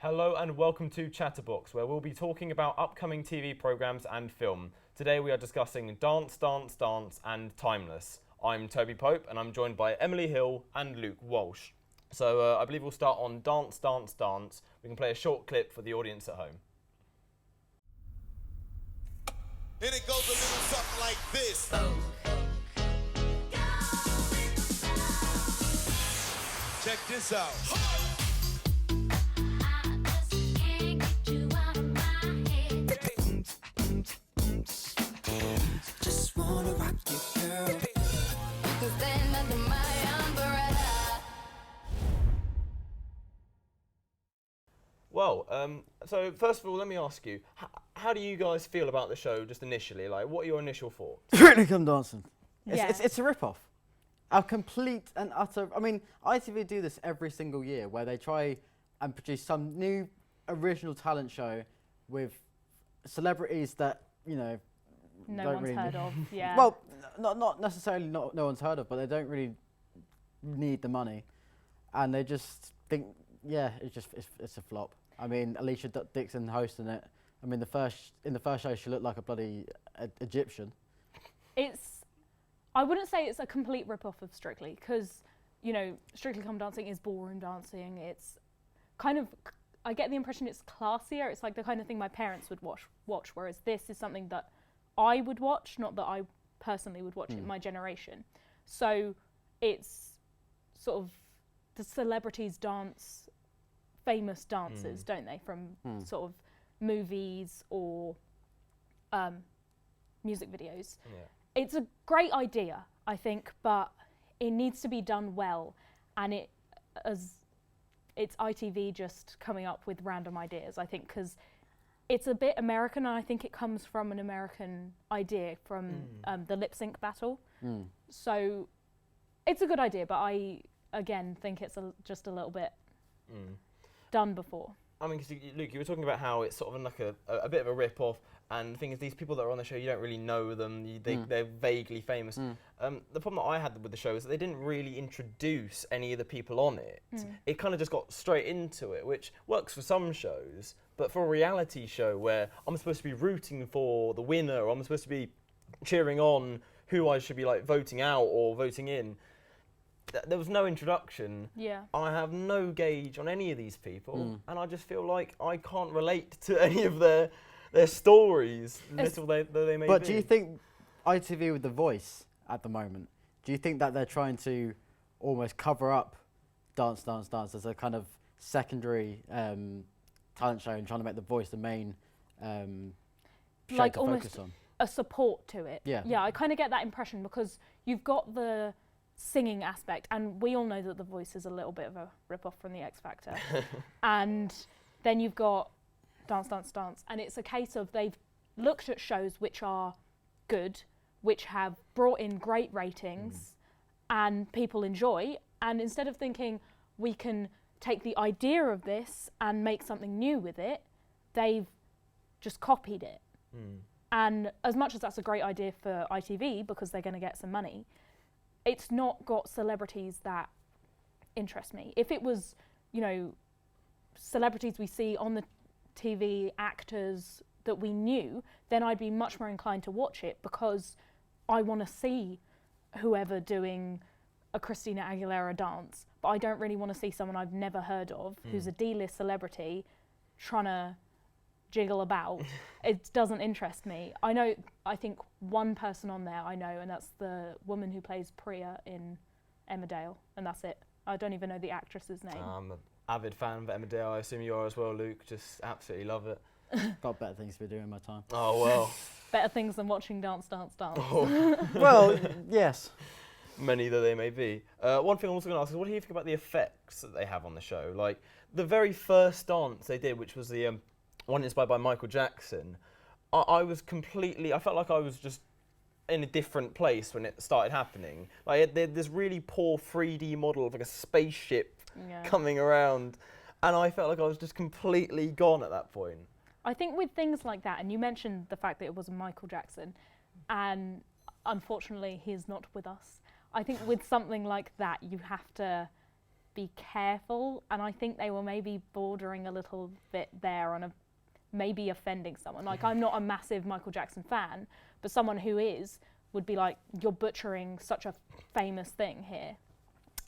Hello and welcome to Chatterbox, where we'll be talking about upcoming TV programmes and film. Today we are discussing Dance, Dance, Dance and Timeless. I'm Toby Pope and I'm joined by Emily Hill and Luke Walsh. So I believe we'll start on Dance, Dance, Dance. We can play a short clip for the audience at home. And it goes a little something like this. Check this out. Just wanna rock you, girl. 'Cause then under my umbrella. Well, so first of all, let me ask you, how do you guys feel about the show just initially? Like, what are your initial thoughts? Strictly Come Dancing. Yeah. It's a rip-off. A complete and utter... I mean, ITV do this every single year where they try and produce some new original talent show with celebrities that, you know... No don't one's really heard of, yeah. Well, not necessarily no one's heard of, but they don't really need the money. And they just think, yeah, it's a flop. I mean, Alicia Dixon hosting it. I mean, in the first show, she looked like a bloody Egyptian. I wouldn't say it's a complete rip-off of Strictly, because, you know, Strictly Come Dancing is ballroom dancing. It's kind of, I get the impression it's classier. It's like the kind of thing my parents would watch, whereas this is something that I would watch, not that I personally would watch in my generation. So it's sort of the celebrities dance famous dancers, don't they, from sort of movies or music videos. Yeah. It's a great idea, I think, but it needs to be done well, and it's ITV just coming up with random ideas, I think, because it's a bit American, and I think it comes from an American idea from the lip sync battle. So it's a good idea, but I, again, think it's just a little bit done before. I mean, 'cause Luke, you were talking about how it's sort of like a bit of a rip-off, and the thing is, these people that are on the show, you don't really know them, they're vaguely famous. The problem that I had with the show is that they didn't really introduce any of the people on it. It kind of just got straight into it, which works for some shows, but for a reality show where I'm supposed to be rooting for the winner, or I'm supposed to be cheering on who I should be like voting out or voting in, there was no introduction. Yeah. I have no gauge on any of these people, and I just feel like I can't relate to any of their stories, little though they may be. But do you think ITV with The Voice at the moment, do you think that they're trying to almost cover up Dance, Dance, Dance as a kind of secondary talent show and trying to make The Voice the main show Like to almost focus on? a support to it. Yeah. Yeah, I kind of get that impression, because you've got the singing aspect, and we all know that The Voice is a little bit of a rip-off from the X Factor. And then you've got Dance, Dance, Dance, and it's a case of they've looked at shows which are good, which have brought in great ratings and people enjoy, and instead of thinking we can take the idea of this and make something new with it, they've just copied it. And as much as that's a great idea for ITV because they're going to get some money, it's not got celebrities that interest me. If it was, you know, celebrities we see on the TV, actors that we knew, then I'd be much more inclined to watch it, because I want to see whoever doing a Christina Aguilera dance, but I don't really want to see someone I've never heard of who's a D-list celebrity trying to jiggle about. It doesn't interest me. I think one person on there I know, and that's the woman who plays Priya in Emmerdale, and that's it. I don't even know the actress's name. I'm an avid fan of Emmerdale. I assume you are as well, Luke. Just absolutely love it. Got better things to be doing in my time. Oh, well. Better things than watching Dance, Dance, Dance. Well, yes. Many that they may be. One thing I'm also going to ask is, what do you think about the effects that they have on the show? Like, the very first dance they did, which was the one inspired by Michael Jackson, I felt like I was just in a different place when it started happening. Like, they had this really poor 3D model of like a spaceship coming around, and I felt like I was just completely gone at that point. I think with things like that, and you mentioned the fact that it was Michael Jackson, and unfortunately he is not with us. I think with something like that, you have to be careful, and I think they were maybe bordering a little bit there on maybe offending someone. Like, I'm not a massive Michael Jackson fan, but someone who is would be like, you're butchering such a famous thing here.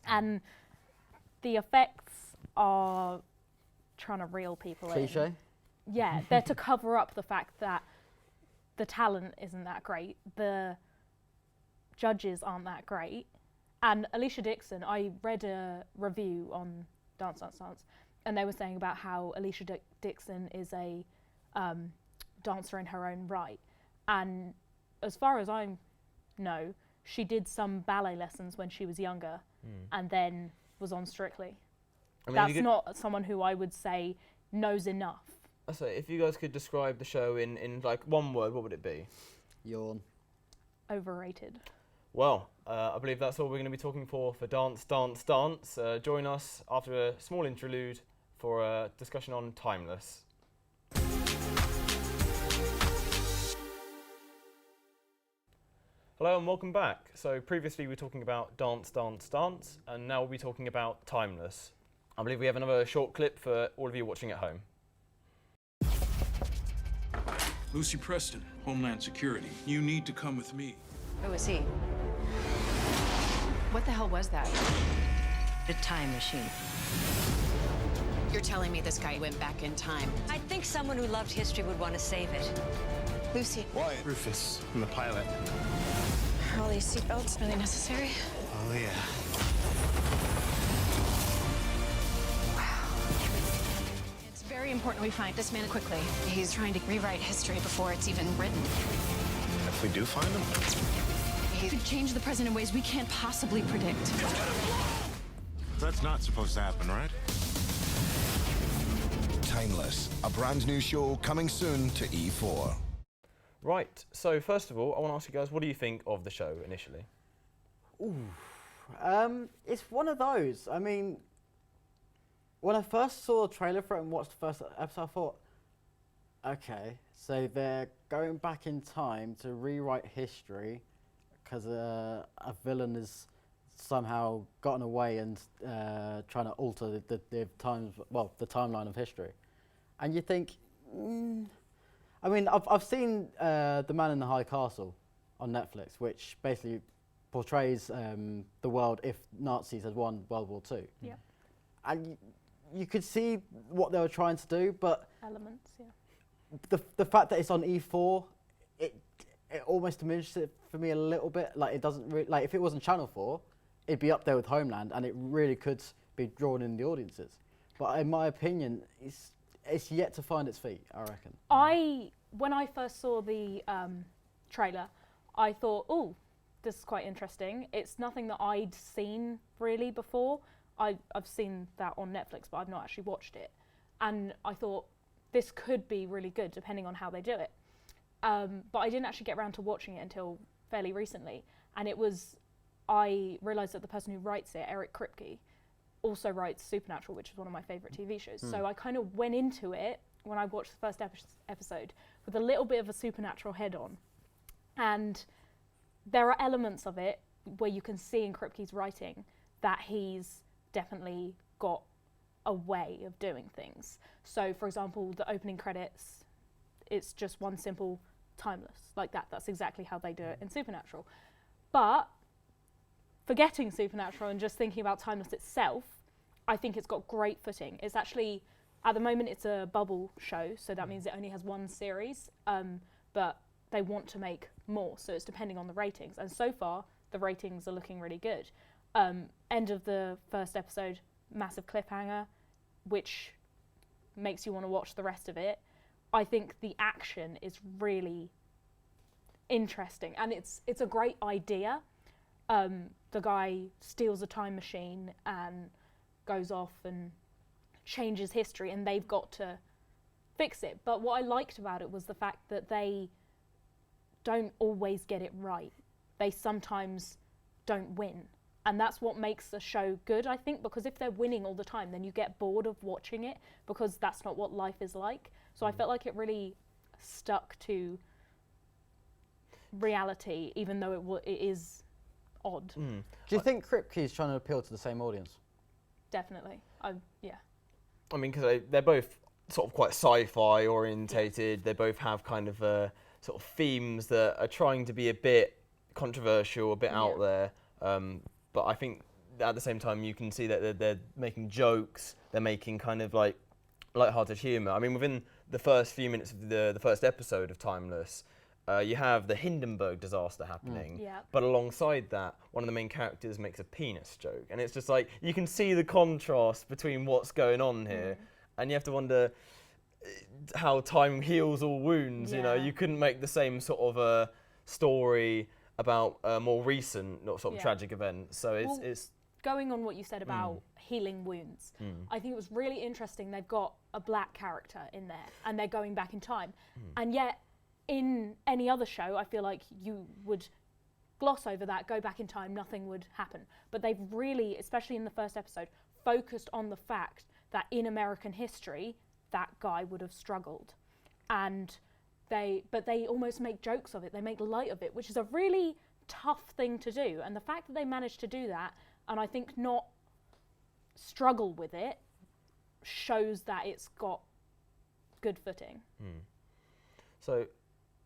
And the effects are trying to reel people in. Cliche? Yeah, they're to cover up the fact that the talent isn't that great, the judges aren't that great. And Alicia Dixon, I read a review on Dance Dance Dance, and they were saying about how Alicia Dixon is a dancer in her own right. And as far as I know, she did some ballet lessons when she was younger and then was on Strictly. I mean, That's not someone who I would say knows enough. So if you guys could describe the show in like one word, what would it be? Yawn. Overrated. Well, I believe that's all we're going to be talking for Dance, Dance, Dance. Join us after a small interlude for a discussion on Timeless. Hello and welcome back. So previously we were talking about Dance, Dance, Dance, and now we'll be talking about Timeless. I believe we have another short clip for all of you watching at home. Lucy Preston, Homeland Security. You need to come with me. Who was he? What the hell was that? A time machine. You're telling me this guy went back in time? I think someone who loved history would want to save it. Lucy, Wyatt. Rufus, I'm the pilot. are all these seatbelts really necessary? Oh, yeah. It's very important we find this man quickly. He's trying to rewrite history before it's even written. If we do find him, He could change the present in ways we can't possibly predict. that's not supposed to happen, right? Timeless, a brand new show coming soon to E4. Right, so first of all, I want to ask you guys, what do you think of the show initially? It's one of those. I mean, when I first saw the trailer for it and watched the first episode, I thought, okay, so they're going back in time to rewrite history because a villain has somehow gotten away and trying to alter the timeline of history. And you think, I mean, I've seen The Man in the High Castle on Netflix, which basically portrays the world if Nazis had won World War II. Yeah. And you could see what they were trying to do, but Elements, yeah. the fact that it's on E4, it almost diminishes it for me a little bit. Like, it doesn't really, like, if it was on Channel 4, it'd be up there with Homeland, and it really could be drawing in the audiences. But in my opinion, it's yet to find its feet, I reckon. When I first saw the trailer, I thought, oh, this is quite interesting. It's nothing that I'd seen really before. I've seen that on Netflix, but I've not actually watched it. And I thought, this could be really good, depending on how they do it. But I didn't actually get around to watching it until fairly recently. And I realised that the person who writes it, Eric Kripke, also writes Supernatural, which is one of my favourite TV shows. So I kind of went into it, when I watched the first episode, with a little bit of a Supernatural head on. And there are elements of it where you can see in Kripke's writing that he's definitely got a way of doing things. So, for example, the opening credits, it's just one simple timeless, like that. That's exactly how they do it in Supernatural. But forgetting Supernatural and just thinking about Timeless itself, I think it's got great footing. It's actually, at the moment, it's a bubble show, so that means it only has one series, but they want to make more, so it's depending on the ratings. And so far, the ratings are looking really good. End of the first episode, massive cliffhanger, which makes you want to watch the rest of it. I think the action is really interesting, and it's a great idea. The guy steals a time machine and goes off and changes history, and they've got to fix it. But what I liked about it was the fact that they don't always get it right. They sometimes don't win. And that's what makes a show good, I think, because if they're winning all the time, then you get bored of watching it, because that's not what life is like. So I felt like it really stuck to reality, even though it is odd. Do you think Kripke is trying to appeal to the same audience? definitely. Yeah. I mean, because they're both sort of quite sci-fi orientated. They both have kind of sort of themes that are trying to be a bit controversial, a bit out there. But I think at the same time you can see that they're making jokes. They're making kind of like light-hearted humour. I mean, within the first few minutes of the first episode of Timeless, you have the Hindenburg disaster happening, but alongside that, one of the main characters makes a penis joke, and it's just like you can see the contrast between what's going on here, and you have to wonder how time heals all wounds. You know, you couldn't make the same sort of story about a more recent sort of tragic event. So it's going on what you said about healing wounds. I think it was really interesting. They've got a black character in there, and they're going back in time, and yet. In any other show, I feel like you would gloss over that, go back in time, nothing would happen. But they've really, especially in the first episode, focused on the fact that in American history, that guy would have struggled. But they almost make jokes of it, they make light of it, which is a really tough thing to do. And the fact that they managed to do that, and I think not struggle with it, shows that it's got good footing. So,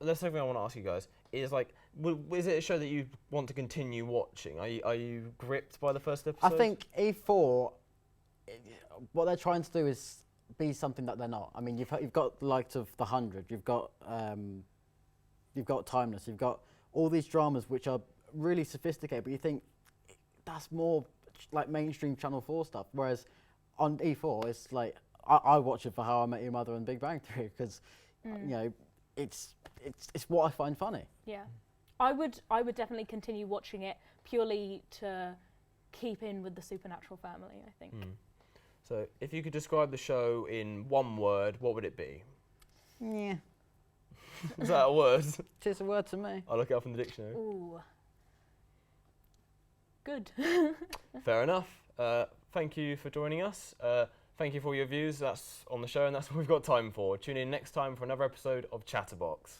the second thing I want to ask you guys is like, is it a show that you want to continue watching? Are you gripped by the first episode? I think E4, what they're trying to do is be something that they're not. I mean, you've got the likes of The 100, you've got Timeless, you've got all these dramas which are really sophisticated, but you think that's more like mainstream Channel 4 stuff. Whereas on E4, it's like I watch it for How I Met Your Mother and Big Bang Theory because you know. It's what I find funny. Yeah, I would definitely continue watching it purely to keep in with the Supernatural family, I think. So, if you could describe the show in one word, what would it be? Yeah. Is that a word? It's a word to me. I'll look it up in the dictionary. Ooh. Good. Fair enough. Thank you for joining us. Thank you for all your views. That's on the show, and that's what we've got time for. Tune in next time for another episode of Chatterbox.